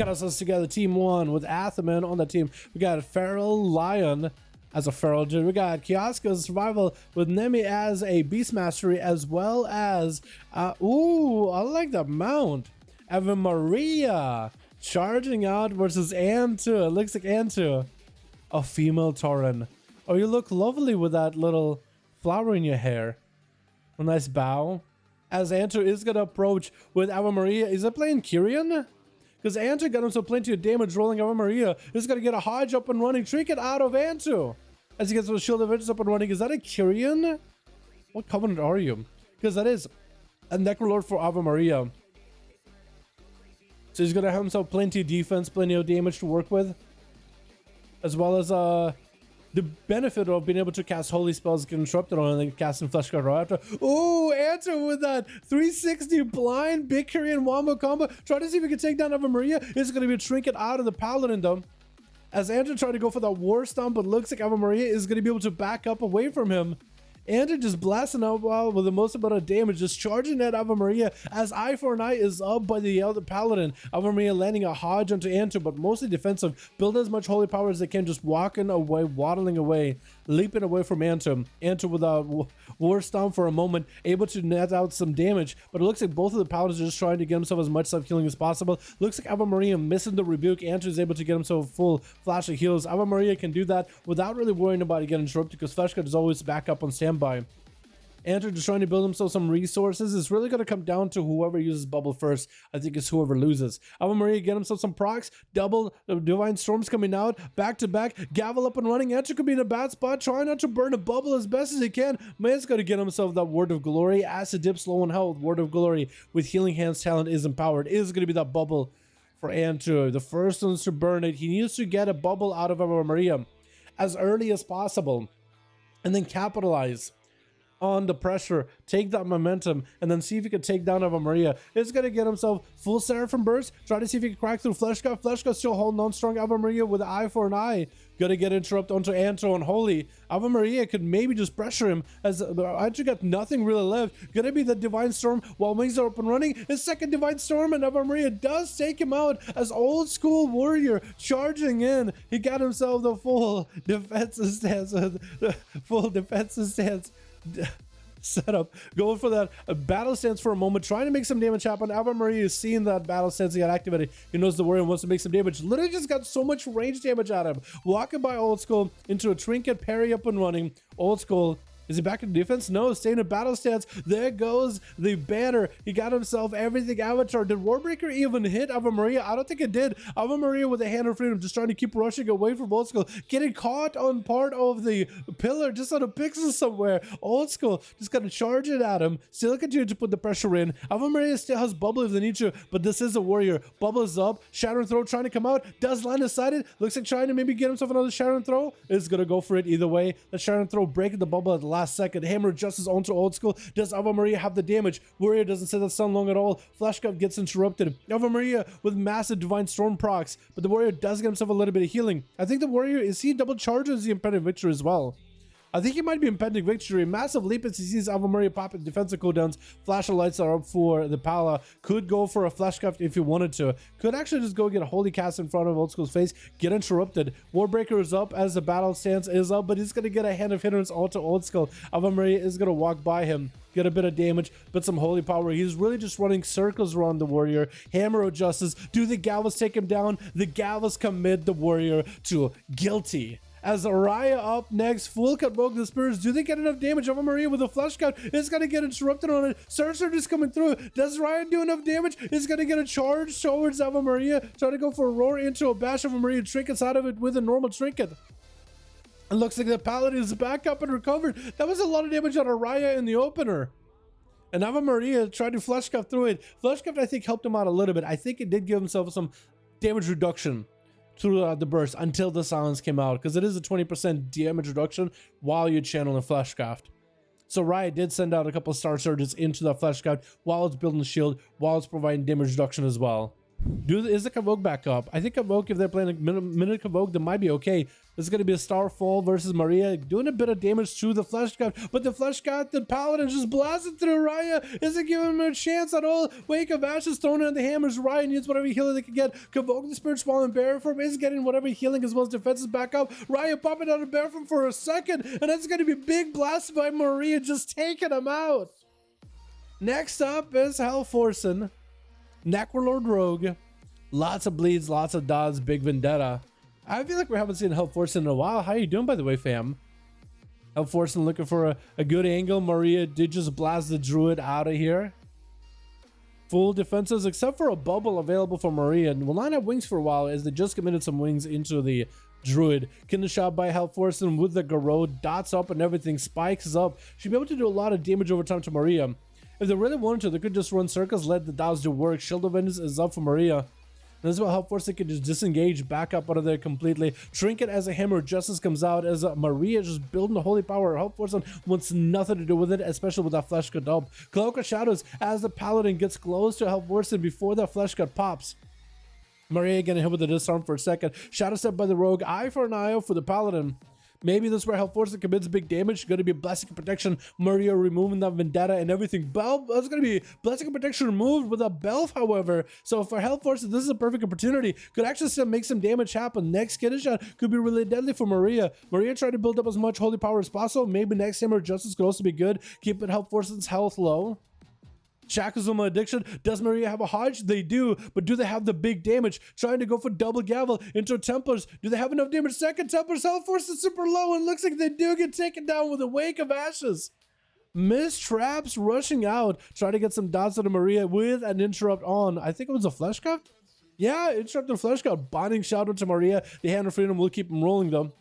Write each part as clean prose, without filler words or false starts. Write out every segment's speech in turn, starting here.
Got us together, team 1 with Athaman on the team. We got Feral Lion as a Feral Dude. We got Kioska's Survival with Nemi as a Beast Mastery, as well as, ooh, I like the mount. Ava Maria charging out versus Antu. It looks like Antu, a female Tauren. Oh, you look lovely with that little flower in your hair. A nice bow. As Antu is going to approach with Ava Maria. Is it playing Kyrian? Because Antu got himself plenty of damage rolling. Ava Maria is going to get a Hodge up and running. Trinket out of Antu as he gets the Shield of Vengeance up and running. Is that a Kyrian? What covenant are you? Because that is a Necrolord for Ava Maria. So he's going to have himself plenty of defense, plenty of damage to work with. As well as the benefit of being able to cast holy spells, get interrupted on, and then casting Fleshguard right after. Ooh, Antu with that 360 blind big Kyrian wombo combo. Try to see if we can take down Ava Maria. It's going to be a Trinket out of the Paladin though. As Antu tried to go for that War Stomp, but looks like Ava Maria is going to be able to back up away from him. Antu just blasting out with the most amount of damage, just charging at Ava Maria as Eye for an Eye is up by the other Paladin. Ava Maria landing a Hodge onto Antu, but mostly defensive. Build as much holy power as they can, just walking away, waddling away, leaping away from Antu. Antu with a War Stomp for a moment, able to net out some damage, but it looks like both of the Paladins are just trying to get himself as much self-healing as possible. Looks like Ava Maria missing the rebuke. Antu is able to get himself full flash of heals. Ava Maria can do that without really worrying about it getting interrupted, because Fleshguard is always back up on standby. Antu just trying to build himself some resources. It's really going to come down to whoever uses bubble first. I think it's whoever loses. Ava Maria get himself some procs. Double Divine Storms coming out. Back to back. Gavel up and running. Antu could be in a bad spot. Trying not to burn a bubble as best as he can. Man's going to get himself that Word of Glory. Acid Dip, slow and health. Word of Glory with Healing Hands talent is empowered. It is going to be that bubble for Antu. The first ones to burn it. He needs to get a bubble out of Ava Maria as early as possible. And then capitalize on the pressure, take that momentum, and then see if he can take down Ava Maria. It's going to get himself full Seraphim Burst, try to see if he can crack through Fleshguard. Fleshguard still holding on strong. Ava Maria with an Eye for an Eye. Gonna get interrupted onto Antu and Holy. Ava Maria could maybe just pressure him as Antu got nothing really left. Gonna be the Divine Storm while wings are up and running. His second Divine Storm, and Ava Maria does take him out as Old School Warrior charging in. He got himself the full defensive stance. Setup, going for that battle stance for a moment, trying to make some damage happen. Ava Maria is seeing that battle stance he got activated. He knows the warrior wants to make some damage. Literally just got so much range damage at him. Walking by Old School into a Trinket parry up and running. Old School, is he back in defense? No, staying in battle stance. There goes the banner. He got himself everything Avatar. Did Warbreaker even hit Ava Maria? I don't think it did. Ava Maria with a Hand of Freedom, just trying to keep rushing away from Old School. Getting caught on part of the pillar, just on a pixel somewhere. Old School just got to charge it at him. Still continue to put the pressure in. Ava Maria still has Bubble if they need to, but this is a warrior. Bubble is up. Shattering Throw trying to come out. Does land decided. Looks like trying to maybe get himself another Shattering Throw. Is going to go for it either way. The Shattering Throw breaking the bubble at the last second. Hammer Justice onto Old School. Does Ava Maria have the damage? Warrior doesn't set that stun long at all. Fleshguard gets interrupted. Ava Maria with massive Divine Storm procs, but the warrior does get himself a little bit of healing. I think the warrior, is he double charges the Impending Victory as well? I think he might be Impending Victory. Massive leap as he sees Ava Maria popping defensive cooldowns. Flash of Lights are up for the Pala. Could go for a Fleshguard if he wanted to. Could actually just go get a Holy Cast in front of Old School's face. Get interrupted. Warbreaker is up as the battle stance is up, but he's going to get a Hand of Hindrance onto Old School. Ava Maria is going to walk by him. Get a bit of damage, but some holy power. He's really just running circles around the warrior. Hammer of Justice. Do the Gavels take him down? The Gavels commit the warrior to guilty. As Araya up next, full Convoke the Spirits. Do they get enough damage? Ava Maria with a Fleshguard is going to get interrupted on it. Surge is coming through. Does Ryan do enough damage? Is going to get a charge towards Ava Maria. Trying to go for a roar into a bash. Ava Maria trinkets out of it with a normal trinket. It looks like the Paladin is back up and recovered. That was a lot of damage on Araya in the opener. And Ava Maria tried to Fleshguard through it. Fleshguard, I think, helped him out a little bit. I think it did give himself some damage reduction throughout the burst until the silence came out, because it is a 20% damage reduction while you channel a Fleshguard. So Riot did send out a couple of Star Surges into the Fleshguard while it's building the shield, while it's providing damage reduction as well. Is the Convoke back up? I think Convoke, if they're playing a minute Convoke, that might be okay. This is going to be a Starfall versus Maria, doing a bit of damage to the Flesh God, but the Flesh God, the Paladin, just blasted through Raya. Isn't giving him a chance at all. Wake of Ashes thrown in the hammers. Raya needs whatever healing they can get. Convoking the Spirit Spawn and Bear Form is getting whatever healing as well as defenses back up. Raya popping out of Bear Form for a second, and that's going to be big blast by Maria, just taking him out. Next up is Hellforsen, Necrolord Rogue. Lots of bleeds, lots of dodge, big vendetta. I feel like we haven't seen Hellforsen in a while. How you doing, by the way, fam? Hellforsen looking for a good angle. Maria did just blast the Druid out of here. Full defenses, except for a bubble available for Maria. And we'll line up wings for a while as they just committed some wings into the Druid. Getting shot by Hellforsen with the Garrote. Dots up and everything. Spikes up. She'll be able to do a lot of damage over time to Maria. If they really wanted to, they could just run circles, let the dots do work. Shield of Vengeance is up for Maria. And this is what Hellforsen can just disengage, back up out of there completely. Trinket as a Hammer of Justice comes out as Maria just building the holy power. Hellforsen wants nothing to do with it, especially with that Flesh God up. Cloak of Shadows as the Paladin gets close to Hellforsen before that Flesh God pops. Maria getting hit with the disarm for a second. Shadow Step by the Rogue. Eye for an eye for the Paladin. Maybe this is where Hellforsen commits big damage. Going to be Blessing of Protection. Maria removing that Vendetta and everything. That's going to be Blessing of Protection removed with a Belf, however. So for Hellforsen, this is a perfect opportunity. Could actually still make some damage happen. Next Kidney Shot could be really deadly for Maria. Maria tried to build up as much holy power as possible. Maybe next Hammer of Justice could also be good. Keeping Hellforsen's health low. Shackazuma Addiction. Does Maria have a Hodge? They do, but do they have the big damage? Trying to go for double gavel into Templars. Do they have enough damage? Second Templars. Hellforsen is super low, and looks like they do get taken down with a Wake of Ashes. Mistraps rushing out, trying to get some dots out of Maria with an interrupt on. I think it was a Flesh God? Yeah, interrupted Flesh God. Binding Shadow to Maria. The Hand of Freedom will keep him rolling though.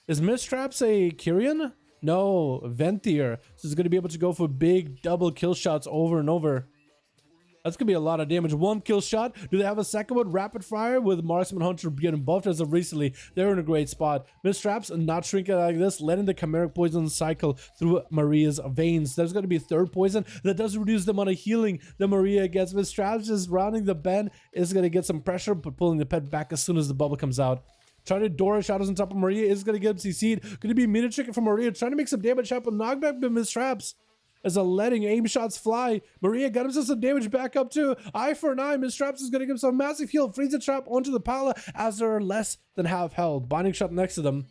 Is Mistraps a Kyrian? No, Venthyr. So he's going to be able to go for big double kill shots over and over. That's going to be a lot of damage. One kill shot. Do they have a second one? Rapid Fire with Marksman Hunter getting buffed as of recently. They're in a great spot. Mistraps not shrinking like this, letting the Chimeric Poison cycle through Maria's veins. There's going to be a third poison that does reduce the amount of healing that Maria gets. Mistraps just rounding the bend is going to get some pressure, but pulling the pet back as soon as the bubble comes out. Trying to Dora Shadows on top of Maria is going to get him CC'd. Going to be Mina Chicken from Maria. Trying to make some damage happen. Knockback by Mistraps. As a letting aim shots fly. Maria got himself some damage back up too. Eye for an eye. Mistraps is going to give himself massive heal. Freeze the trap onto the Pala as they're less than half held. Binding Shot next to them.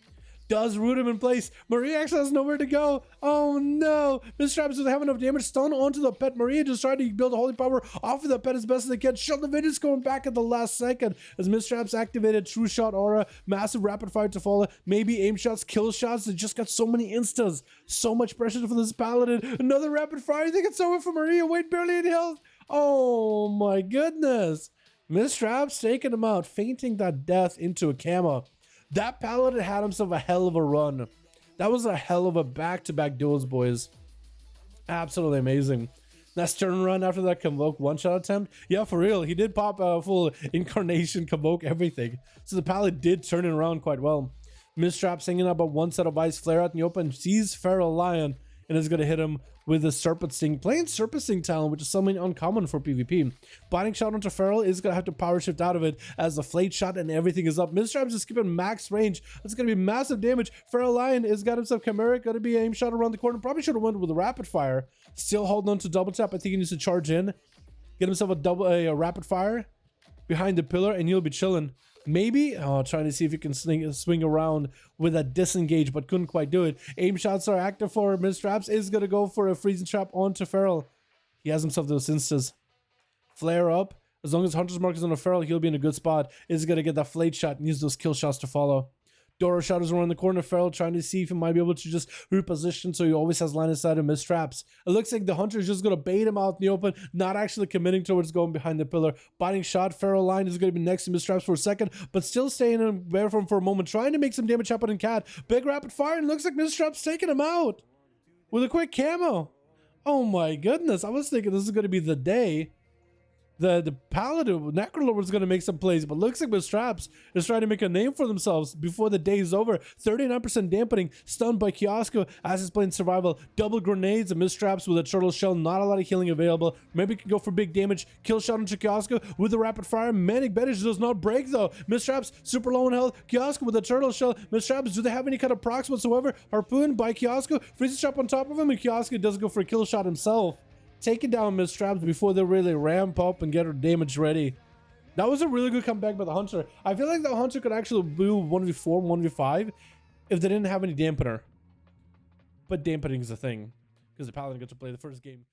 Does root him in place. Maria actually has nowhere to go. Oh no. Mistraps doesn't have enough damage. Stun onto the pet. Maria just trying to build a holy power off of the pet as best as they can. Shield of Vengeance going back at the last second as Mistraps activated True Shot Aura. Massive rapid fire to follow. Maybe aim shots, kill shots. They just got so many instas. So much pressure for this Paladin. Another rapid fire. I think it's over for Maria. Wait, barely any health. Oh my goodness. Mistraps taking him out. Fainting that death into a camo. That Paladin had himself a hell of a run. That was a hell of a back-to-back duels, boys. Absolutely amazing. That's turn run after that Convoke one-shot attempt. Yeah, for real. He did pop a full Incarnation, Convoke, everything. So the Paladin did turn it around quite well. Mistraps hanging up a one set of Ice Flare out in the open. Sees Feral Lion and is going to hit him with the Serpent Sting. Playing Serpent Sting talent, which is something uncommon for PvP. Binding Shot onto Feral is going to have to power shift out of it as the Flate Shot and everything is up. Mistraps is skipping max range. That's going to be massive damage. Feral Lion is got himself Chimeric. Going to be aim shot around the corner. Probably should have went with a Rapid Fire. Still holding on to double tap. I think he needs to charge in. Get himself a Rapid Fire behind the pillar and he'll be chilling. Maybe trying to see if he can swing around with a disengage, but couldn't quite do it. Aim shots are active for Mistraps. Is gonna go for a freezing trap onto Feral. He has himself those instas. Flare up. As long as Hunter's Mark is on a Feral, he'll be in a good spot. Is gonna get that Flate Shot and use those kill shots to follow. Dora Shadows around the corner. Feral trying to see if he might be able to just reposition so he always has line of sight of Mistraps. It looks like the Hunter is just going to bait him out in the open, not actually committing towards going behind the pillar. Binding Shot. Feral Line is going to be next to Mistraps for a second, but still staying in bear form for a moment, trying to make some damage happen in Cat. Big rapid fire, and looks like Mistraps taking him out with a quick camo. Oh my goodness. I was thinking this is going to be the day the Paladin, Necrolord was going to make some plays, but looks like Mistraps is trying to make a name for themselves before the day is over. 39% dampening, stunned by Kiosko as he's playing survival. Double grenades and Mistraps with a turtle shell, not a lot of healing available. Maybe can go for big damage. Kill shot on Kiosko with the rapid fire. Manic Bandage does not break though. Mistraps super low in health. Kiosko with a turtle shell. Mistraps, do they have any kind of procs whatsoever? Harpoon by Kiosko. Freezes trap on top of him, and Kiosko does go for a kill shot himself. Taking down Mistraps before they really ramp up and get her damage ready. That was a really good comeback by the Hunter. I feel like the Hunter could actually do 1v4, 1v5 if they didn't have any dampener. But dampening is a thing because the Paladin got to play the first game.